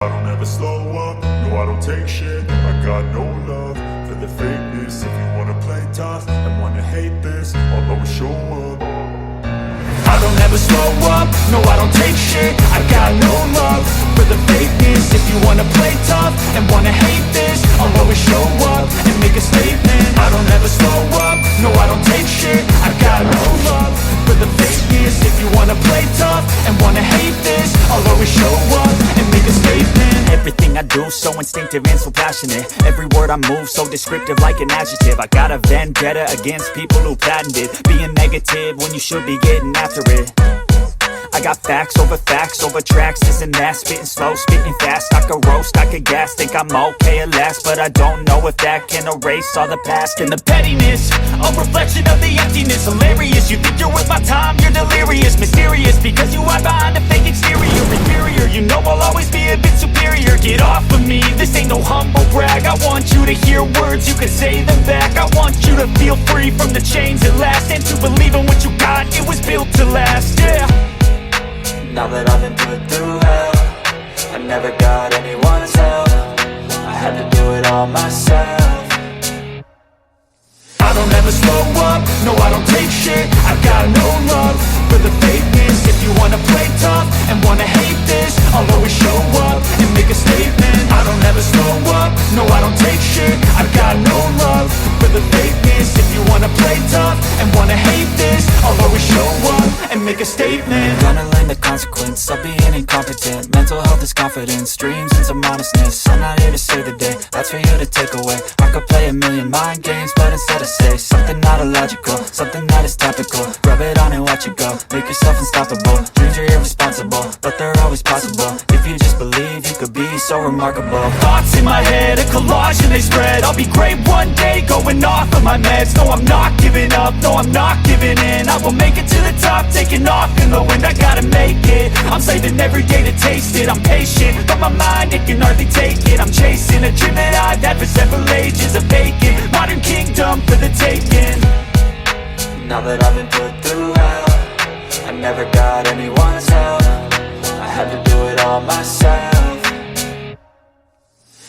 I don't ever slow up, no I don't take shit. I got no love for the fakeness. If you wanna play tough and wanna hate this, I'll always show up. I don't ever slow up, no I don't take shit. I got no love for the fakeness. If you wanna play tough and wanna hate this, I'll always show up and make a statement. I don't ever slow up, no I don't take shit. I got no love for the fakeness. If you wanna play tough and wanna hate this, I'll always show up and make a statement. Everything I do so instinctive and so passionate. Every word I move so descriptive like an adjective. I got a vendetta against people who patented being negative when you should be getting after it. I got facts over tracks, this and that. Spitting slow, spitting fast. I could roast, I could gas. Think I'm okay at last, but I don't know if that can erase all the past. And the pettiness, a reflection of the emptiness. Hilarious, you think you're worth my time, you're delirious. Mysterious, because you hide behind a fake exterior. Inferior, you know I'll always be a bit superior. Get off of me, this ain't no humble brag. I want you to hear words, you can say them back. I want you to feel free from the chains at last, and to believe in what you got, it was built to last, yeah. Now that I've been put through hell, I never got anyone's help. I had to do it all myself. I don't ever slow up, no I don't take shit. I got no love for the fakeness. If you wanna play tough and wanna hate this, I'll always show up and make a statement. I don't ever slow up, no I don't take shit. I got no love for the fakeness. If you wanna play tough and wanna hate this, I'll always show up and make a statement. Gonna learn the consequence of being incompetent. Mental health is confidence, dreams and some honestness. I'm not here to save the day, that's for you to take away. I could play a million mind games, but instead I say something not illogical, something that is topical. Rub it on and watch it go, make yourself unstoppable. Dreams are irresponsible, but they're always possible. If you just believe, you could be so remarkable. Thoughts in my head, a collage and they spread. I'll be great one day, going off of my meds. No, I'm not giving up, no, I'm not giving in. I will make it to the top, taking off in the wind. I gotta make it, I'm saving every day to taste it. I'm patient, but my mind, it can hardly take it. I'm chasing a dream that I've had for several ages. A vacant, modern kingdom for the taking. Now that I've been put through hell, I never got anyone's help. I had to do it all myself.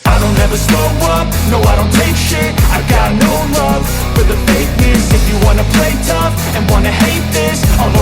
I don't ever slow up, no I don't take shit. I got no love for the fakeness. If you wanna play tough and wanna hate this, I'll